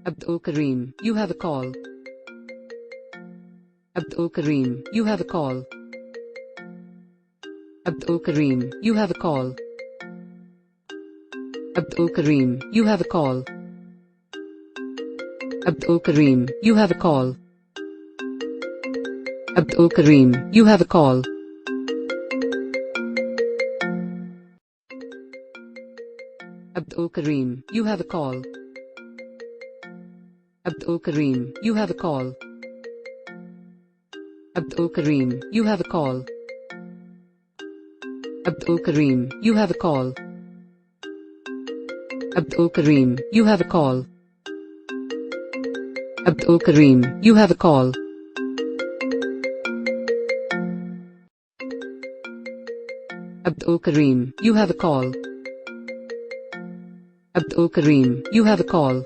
Abdul Kareem, you have a call. Abdul Kareem, you have a call. Abdul Kareem, you have a call. Abdul Kareem, you have a call. Abdul Kareem, you have a call. Abdul Kareem, you have a call. Abdul Kareem, you have a call. Abdul Kareem, you have a call. Abdul Kareem, you have a call. Abdul Kareem, you have a call. Abdul Kareem, you have a call. Abdul Kareem, you have a call. Abdul Kareem, you have a call. Abdul Kareem, you have a call.